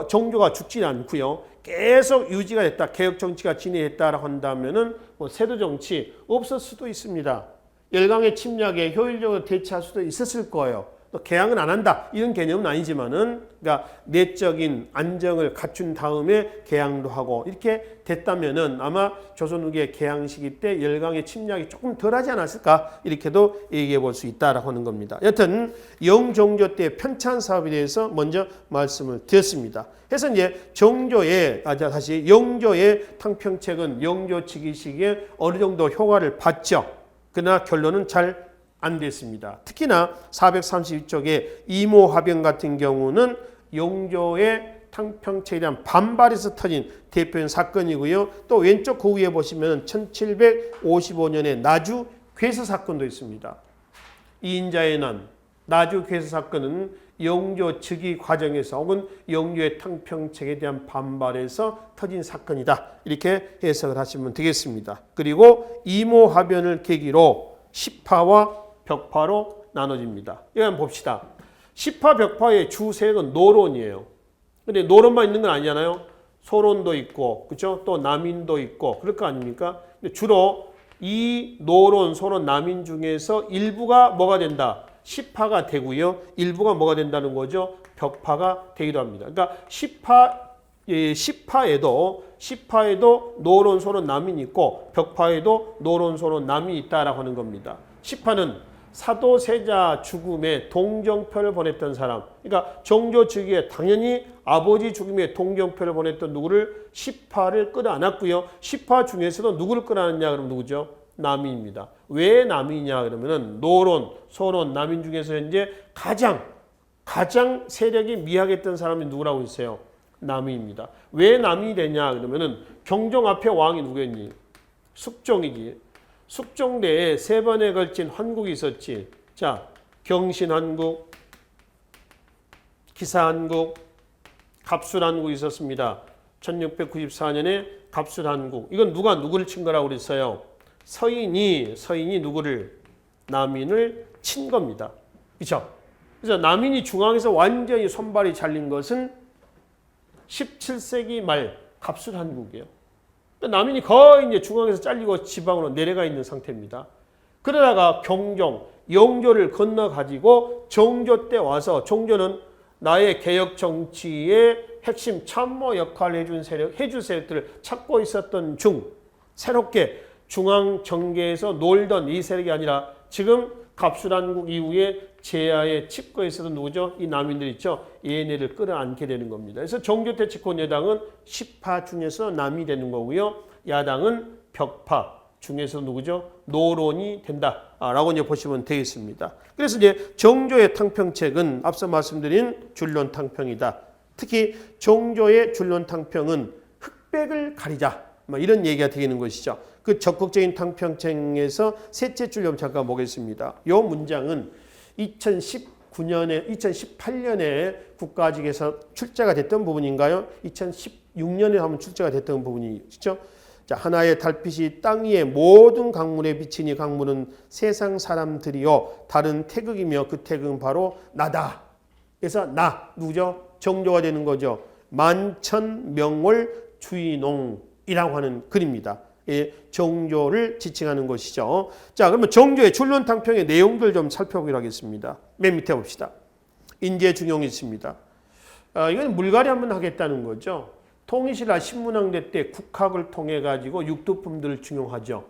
정조가 죽지 않고요. 계속 유지가 됐다. 개혁 정치가 진행했다라고 한다면은 세도 정치 없을 수도 있습니다. 열강의 침략에 효율적으로 대처할 수도 있었을 거예요. 또 개항은 안 한다. 이런 개념은 아니지만은 그러니까 내적인 안정을 갖춘 다음에 개항도 하고 이렇게 됐다면은 아마 조선 후기의 개항 시기 때 열강의 침략이 조금 덜하지 않았을까 이렇게도 얘기해 볼 수 있다라고 하는 겁니다. 여튼 영종조 때 편찬 사업에 대해서 먼저 말씀을 드렸습니다. 그래서 이제 영조의 탕평책은 영조 즉위 시기에 어느 정도 효과를 봤죠. 그러나 결론은 잘 안 됐습니다. 특히나 432쪽의 이모화병 같은 경우는 영조의 탕평책에 대한 반발에서 터진 대표적인 사건이고요. 또 왼쪽 그 위에 보시면 1755년에 나주 괴서 사건도 있습니다. 이인자의 난, 나주 괴서 사건은 영조 즉위 과정에서 혹은 영조의 탕평책에 대한 반발에서 터진 사건이다. 이렇게 해석을 하시면 되겠습니다. 그리고 이모화변을 계기로 시파와 벽파로 나눠집니다. 이거 한번 봅시다. 시파, 벽파의 주세력은 노론이에요. 근데 노론만 있는 건 아니잖아요. 소론도 있고, 그렇죠? 또 남인도 있고, 그럴 거 아닙니까? 근데 주로 이 노론, 소론, 남인 중에서 일부가 뭐가 된다? 시파가 되고요. 일부가 뭐가 된다는 거죠? 벽파가 되기도 합니다. 그러니까 시파에도 노론, 소론, 남인이 있고 벽파에도 노론, 소론, 남인이 있다라고 하는 겁니다. 시파는 사도세자 죽음에 동정표를 보냈던 사람. 그러니까 정조 즉위에 당연히 아버지 죽음에 동정표를 보냈던 누구를 시파를 끌어안았고요. 시파 중에서도 누구를 끌어안았냐 그러면 누구죠? 남인입니다. 왜 남인이냐 그러면은 노론, 소론, 남인 중에서 현재 가장 세력이 미약했던 사람이 누구라고 했어요? 남인입니다. 왜 남인이 되냐 그러면은 경종 앞에 왕이 누구였니? 숙종이지. 숙종대에 3번에 걸친 환국이 있었지. 자, 경신환국, 기사환국, 갑술환국이 있었습니다. 1694년에 갑술환국. 이건 누가 누구를 친 거라고 그랬어요? 서인이 누구를? 남인을 친 겁니다. 그렇죠? 그래서 남인이 중앙에서 완전히 손발이 잘린 것은 17세기 말 갑술환국이에요. 남인이 거의 이제 중앙에서 잘리고 지방으로 내려가 있는 상태입니다. 그러다가 영조를 건너가지고 정조 때 와서 정조는 나의 개혁 정치의 핵심 참모 역할을 해줄 세력들을 찾고 있었던 새롭게 중앙 정계에서 놀던 이 세력이 아니라 지금 갑술한국 이후에 제야의 칩거에서도 누구죠? 이 남인들 있죠? 얘네를 끌어안게 되는 겁니다. 그래서 정조 때 집권 여당은 시파 중에서 남이 되는 거고요. 야당은 벽파 중에서 누구죠? 노론이 된다라고 이제 보시면 되겠습니다. 그래서 이제 정조의 탕평책은 앞서 말씀드린 줄론탕평이다. 특히 정조의 줄론탕평은 흑백을 가리자. 이런 얘기가 되는 것이죠. 그 적극적인 탕평책에서 셋째 줄 좀 잠깐 보겠습니다. 이 문장은 2018년에 국가직에서 출제가 됐던 부분인가요? 2016년에 한번 출제가 됐던 부분이죠. 자, 하나의 달빛이 땅 위의 모든 강물에 비치니 강물은 세상 사람들이요 다른 태극이며 그 태극은 바로 나다. 그래서 나 누구죠? 정조가 되는 거죠. 만천명월 주인홍이라고 하는 글입니다. 예, 정조를 지칭하는 것이죠. 자, 그러면 정조의 출론탕평의 내용들 좀 살펴보기로 하겠습니다. 맨 밑에 봅시다. 인재중용이 있습니다. 이건 물갈이 한번 하겠다는 거죠. 통일신라 신문왕대 때 국학을 통해 가지고 육두품들을 중용하죠.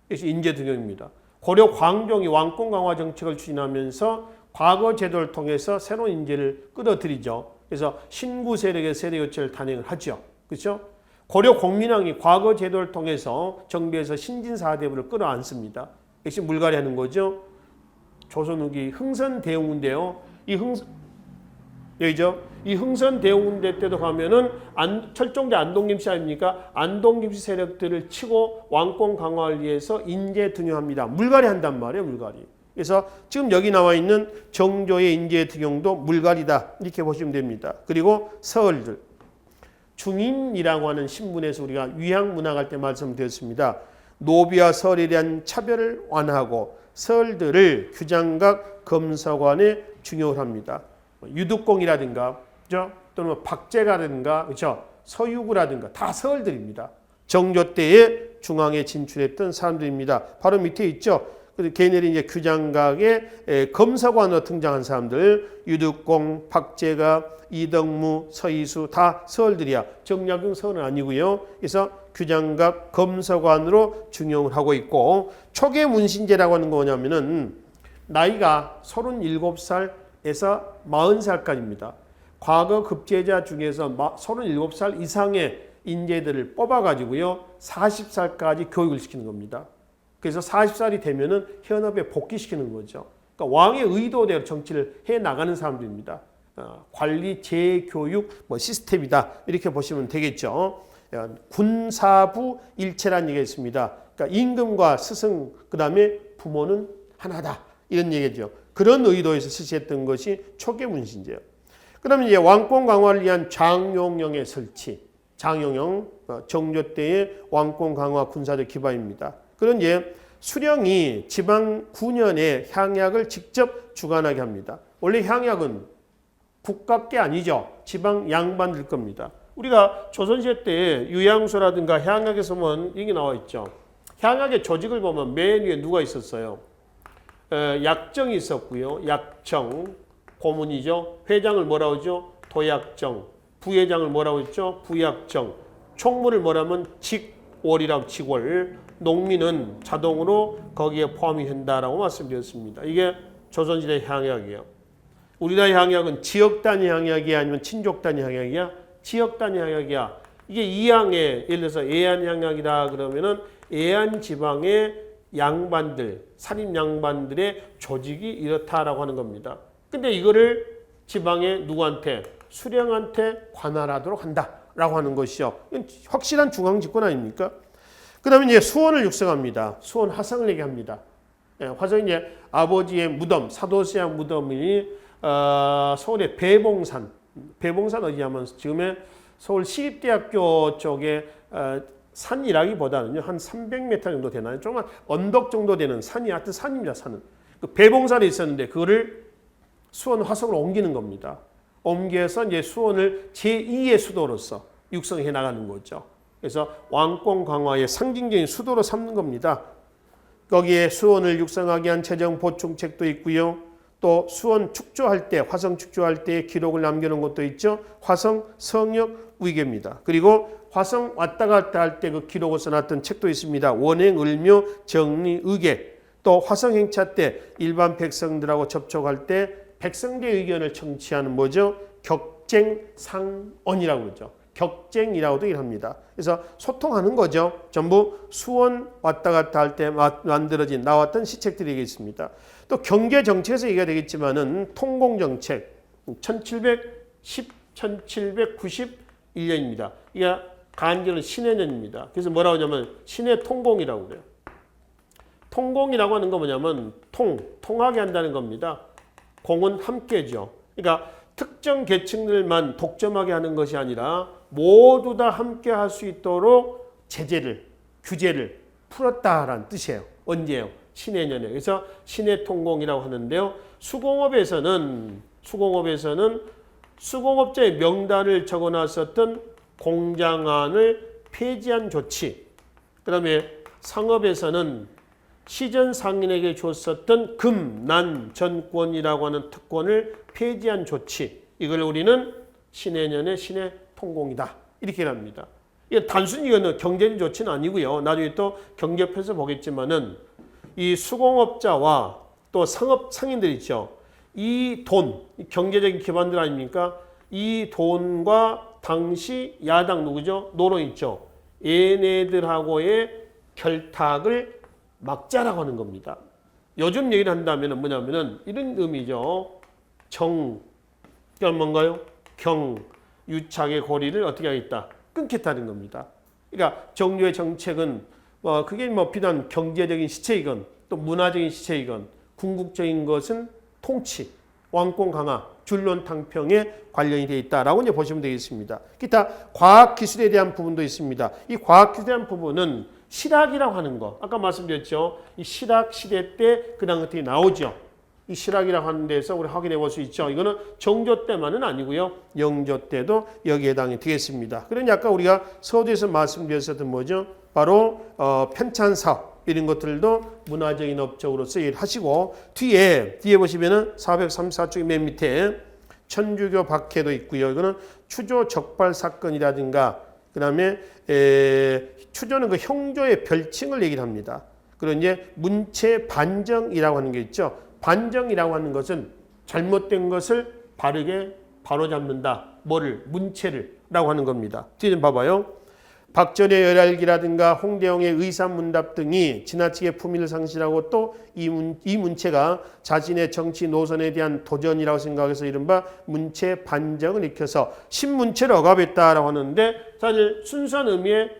그래서 인재중용입니다. 고려 광종이 왕권 강화 정책을 추진하면서 과거 제도를 통해서 새로운 인재를 끌어들이죠. 그래서 신구 세력의 세대 교체를 단행을 하죠. 그렇죠? 고려 공민왕이 과거 제도를 통해서 정비에서 신진사대부를 끌어안습니다. 역시 물갈이하는 거죠. 조선 후기 흥선대웅인데요. 여기죠. 이 흥선대웅대 때도 가면은 철종대 안동김씨 아닙니까? 안동김씨 세력들을 치고 왕권 강화를 위해서 인재 등용합니다. 물갈이 한단 말이에요. 물갈이. 그래서 지금 여기 나와 있는 정조의 인재 등용도 물갈이다. 이렇게 보시면 됩니다. 그리고 서얼들. 중인이라고 하는 신문에서 우리가 위양문학할 때 말씀드렸습니다. 노비와 서얼에 대한 차별을 완화하고 서얼들을 규장각 검사관에 중용을 합니다. 유득공이라든가, 그죠? 또는 박제가라든가, 그죠? 서유구라든가 다 서얼들입니다. 정조 때에 중앙에 진출했던 사람들입니다. 바로 밑에 있죠. 걔네들이 이제 규장각의 검사관으로 등장한 사람들, 유득공, 박제가, 이덕무, 서이수 다 서얼들이야. 정약용 서얼은 아니고요. 그래서 규장각 검사관으로 중용을 하고 있고, 초계 문신제라고 하는 거 뭐냐면은 나이가 37살에서 40살까지입니다. 과거 급제자 중에서 37살 이상의 인재들을 뽑아가지고요 40살까지 교육을 시키는 겁니다. 그래서 40살이 되면은 현업에 복귀시키는 거죠. 그러니까 왕의 의도대로 정치를 해 나가는 사람들입니다. 관리 재교육 시스템이다 이렇게 보시면 되겠죠. 군사부 일체라는 얘기가 있습니다. 그러니까 임금과 스승 그다음에 부모는 하나다 이런 얘기죠. 그런 의도에서 실시했던 것이 초계 문신제예요. 그다음에 이제 왕권 강화를 위한 장용영의 설치, 장용영 정조 때의 왕권 강화 군사적 기반입니다. 그런 이제 수령이 지방 9년에 향약을 직접 주관하게 합니다. 원래 향약은 국가께 아니죠. 지방 양반들 겁니다. 우리가 조선시대 때 유양소라든가 향약에서 보면 이게 나와 있죠. 향약의 조직을 보면 맨 위에 누가 있었어요? 약정이 있었고요. 약정, 고문이죠. 회장을 뭐라고 하죠? 도약정. 부회장을 뭐라고 했죠? 부약정. 총무를 뭐라면 직월이라고 직월. 농민은 자동으로 거기에 포함이 된다라고 말씀드렸습니다. 이게 조선시대 향약이에요. 우리나라 향약은 지역 단위 향약이야 아니면 친족 단위 향약이야? 지역 단위 향약이야. 이게 이항에 예를 들어서 애안 향약이다 그러면은 애안 지방의 양반들, 산림 양반들의 조직이 이렇다라고 하는 겁니다. 근데 이거를 지방의 누구한테? 수령한테 관할하도록 한다라고 하는 것이죠. 확실한 중앙 집권 아닙니까? 그다음에 이제 수원을 육성합니다. 수원 화성을 얘기합니다. 화성이 이제 아버지의 무덤, 사도세양 무덤이 서울의 배봉산. 배봉산 어디냐면 지금의 서울 시립대학교 쪽에 산이라기보다는요 한 300m 정도 되나요? 조금만 언덕 정도 되는 산이 하여튼 산입니다. 산은 그 배봉산에 있었는데 그거를 수원 화성으로 옮기는 겁니다. 옮겨서 이제 수원을 제2의 수도로서 육성해 나가는 거죠. 그래서 왕권 강화의 상징적인 수도로 삼는 겁니다. 거기에 수원을 육성하기 위한 재정 보충책도 있고요. 또 수원 축조할 때, 화성 축조할 때 기록을 남겨놓은 것도 있죠. 화성 성역 위계입니다. 그리고 화성 왔다 갔다 할 때 그 기록을 써놨던 책도 있습니다. 원행, 을묘, 정리, 의계. 또 화성 행차 때 일반 백성들하고 접촉할 때 백성계 의견을 청취하는 뭐죠? 격쟁상언이라고 그러죠. 격쟁이라고도 일합니다. 그래서 소통하는 거죠. 전부 수원 왔다 갔다 할 때 만들어진 나왔던 시책들이 있습니다. 또 경제정책에서 얘기가 되겠지만은 통공정책 1791년입니다. 이게 간절은 신의 년입니다. 그래서 뭐라고 하냐면 신의 통공이라고 그래요. 통공이라고 하는 건 뭐냐면 통하게 한다는 겁니다. 공은 함께죠. 그러니까 특정 계층들만 독점하게 하는 것이 아니라 모두 다 함께 할 수 있도록 규제를 풀었다라는 뜻이에요. 언제요? 신의 년에. 그래서 신의 통공이라고 하는데요. 수공업에서는 수공업자의 명단을 적어놨었던 공장안을 폐지한 조치. 그 다음에 상업에서는 시전 상인에게 줬었던 금난전권이라고 하는 특권을 폐지한 조치. 이걸 우리는 신의 년의 신의 통공이다. 이렇게 합니다. 이게 단순히 이거는 경제적 조치는 아니고요. 나중에 또 경제표에서 보겠지만은 이 수공업자와 또 상인들 있죠. 이 돈, 경제적인 기반들 아닙니까? 이 돈과 당시 야당 누구죠? 노론 있죠. 얘네들하고의 결탁을 막자라고 하는 겁니다. 요즘 얘기를 한다면 뭐냐면은 이런 의미죠. 그러니까 뭔가요? 유착의 고리를 어떻게 하겠다? 끊겠다는 겁니다. 그러니까 정부의 정책은 그게 비단 경제적인 시체이건 또 문화적인 시체이건 궁극적인 것은 통치, 왕권 강화, 줄론 탕평에 관련이 되어 있다라고 이제 보시면 되겠습니다. 기타 과학 기술에 대한 부분도 있습니다. 이 과학 기술에 대한 부분은 실학이라고 하는 거. 아까 말씀드렸죠. 이 실학 시대 때 그다음 같은 게 나오죠. 이 실학이라고 하는 데서 우리 확인해 볼 수 있죠. 이거는 정조 때만은 아니고요. 영조 때도 여기에 해당이 되겠습니다. 그러니 아까 우리가 서두에서 말씀드렸었던 뭐죠? 바로 편찬 사업 이런 것들도 문화적인 업적으로서 일하시고 뒤에 보시면은 434쪽의 맨 밑에 천주교 박해도 있고요. 이거는 추조 적발 사건이라든가 그다음에 추조는 그 형조의 별칭을 얘기를 합니다. 그리고 이제 문체 반정이라고 하는 게 있죠. 반정이라고 하는 것은 잘못된 것을 바르게 바로잡는다. 문체를라고 하는 겁니다. 뒤에 좀 봐봐요. 박전의 열알기라든가 홍대영의 의사문답 등이 지나치게 품위를 상실하고 또 이 문체가 자신의 정치 노선에 대한 도전이라고 생각해서 이른바 문체 반정을 일으켜서 신문체를 억압했다라고 하는데 사실 순수한 의미의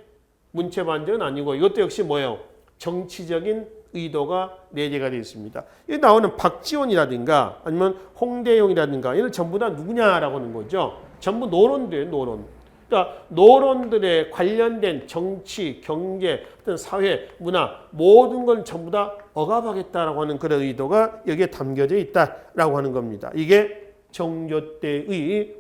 문체 반정은 아니고 이것도 역시 뭐예요? 정치적인 의도가 내재가 되어 있습니다. 여기 나오는 박지원이라든가 아니면 홍대영이라든가 이는 전부 다 누구냐라고 하는 거죠. 전부 노론들이에요. 그러니까 노론들에 관련된 정치, 경제, 어떤 사회, 문화 모든 건 전부 다 억압하겠다라고 하는 그런 의도가 여기에 담겨져 있다라고 하는 겁니다. 이게 정조 때의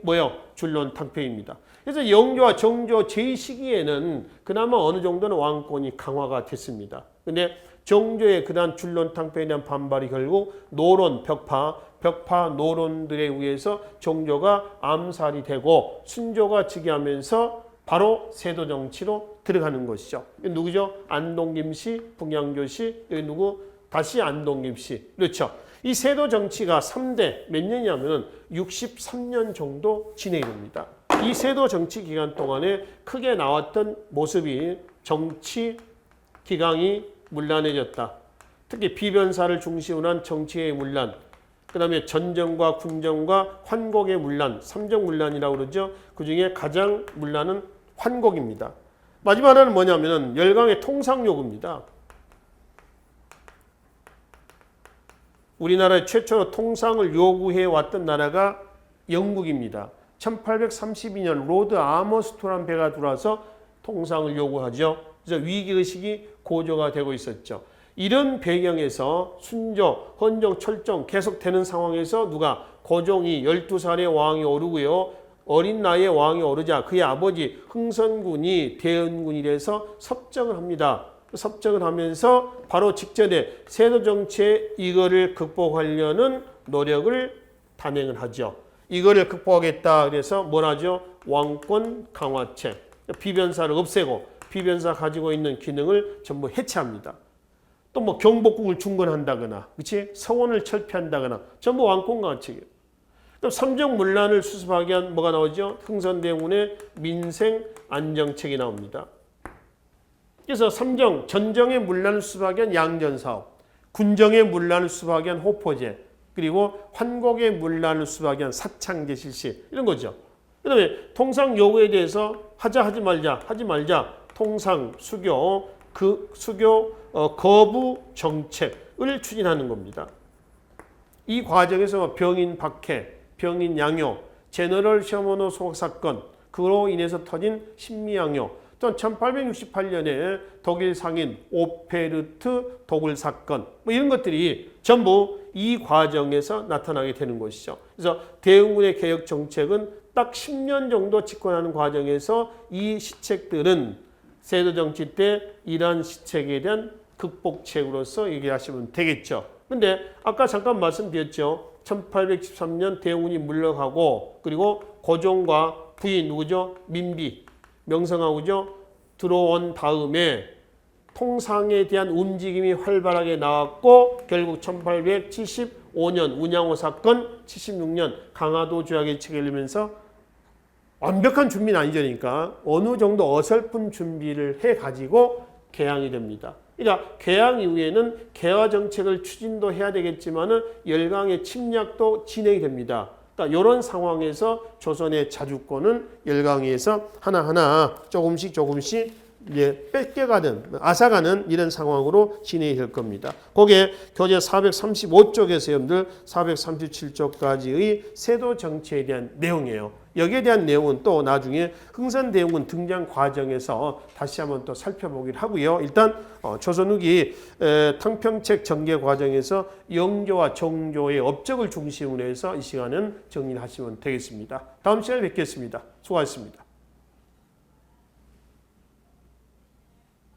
줄론 탕평입니다. 그래서 영조와 정조 제2시기에는 그나마 어느 정도는 왕권이 강화가 됐습니다. 근데 정조의 그다음 줄론 탕평에 대한 반발이 결국 노론, 벽파 노론들에 의해서 정조가 암살이 되고 순조가 즉위하면서 바로 세도 정치로 들어가는 것이죠. 누구죠? 안동김씨, 북양조씨, 여기 누구? 다시 안동김씨. 그렇죠. 이 세도 정치가 3대 몇 년이냐면 63년 정도 진행이 됩니다. 이 세도 정치 기간 동안에 크게 나왔던 모습이 정치 기강이 문란해졌다. 특히 비변사를 중심으로 한 정치의 문란, 그 다음에 전정과 군정과 환곡의 문란, 삼정문란이라고 그러죠. 그중에 가장 문란은 환곡입니다. 마지막 하나는 뭐냐면 열강의 통상요구입니다. 우리나라의 최초로 통상을 요구해 왔던 나라가 영국입니다. 1832년 로드 아머스토라는 배가 들어와서 통상을 요구하죠. 그래서 위기의식이 고조가 되고 있었죠. 이런 배경에서 순조, 헌정, 철종 계속되는 상황에서 누가 고종이 12살의 왕이 오르고요. 어린 나이에 왕이 오르자 그의 아버지 흥선군이 대은군이 돼서 섭정을 합니다. 섭정을 하면서 바로 직전에 세도 정치에 이거를 극복하려는 노력을 단행을 하죠. 이거를 극복하겠다 그래서 뭘 하죠? 왕권 강화책. 비변사를 없애고 비변사 가지고 있는 기능을 전부 해체합니다. 또 경복궁을 중건한다거나, 그렇지? 서원을 철폐한다거나 전부 왕권 강화책이에요. 또 삼정문란을 수습하기 위한 뭐가 나오죠? 흥선대군의 민생 안정책이 나옵니다. 그래서 전정의 문란을 수습하기 위한 양전사업, 군정의 문란을 수습하기 위한 호포제, 그리고 환곡의 문란을 수습하기 위한 사창제 실시 이런 거죠. 그다음에 통상 요구에 대해서 하지 말자 통상 수교 거부 정책을 추진하는 겁니다. 이 과정에서 병인 박해, 병인 양요, 제너럴 셔머너 소각 사건, 그로 인해서 터진 심리양요, 또 1868년에 독일 상인 오페르트 도굴 사건, 뭐 이런 것들이 전부 이 과정에서 나타나게 되는 것이죠. 그래서 대응군의 개혁 정책은 딱 10년 정도 집권하는 과정에서 이 시책들은 세도 정치 때 이러한 시책에 대한 극복책으로서 얘기하시면 되겠죠. 근데 아까 잠깐 말씀드렸죠. 1813년 대응군이 물러가고 그리고 고종과 부인 누구죠? 민비, 명성황후죠. 들어온 다음에 통상에 대한 움직임이 활발하게 나왔고 결국 1875년 운양호 사건, 76년 강화도 조약의 체결되면서 완벽한 준비는 아니니까 어느 정도 어설픈 준비를 해가지고 개항이 됩니다. 그러니까 개항 이후에는 개화 정책을 추진도 해야 되겠지만은 열강의 침략도 진행이 됩니다. 그러니까 이런 상황에서 조선의 자주권은 열강에서 하나하나 조금씩 이제 뺏겨가는, 앗아가는 이런 상황으로 진행이 될 겁니다. 거기에 교재 435쪽에서 여러분들 437쪽까지의 세도 정치에 대한 내용이에요. 여기에 대한 내용은 또 나중에 흥선대원군 등장 과정에서 다시 한번 또 살펴보기로 하고요. 일단 조선 후기 탕평책 전개 과정에서 영조와 정조의 업적을 중심으로 해서 이 시간은 정리를 하시면 되겠습니다. 다음 시간에 뵙겠습니다. 수고하셨습니다.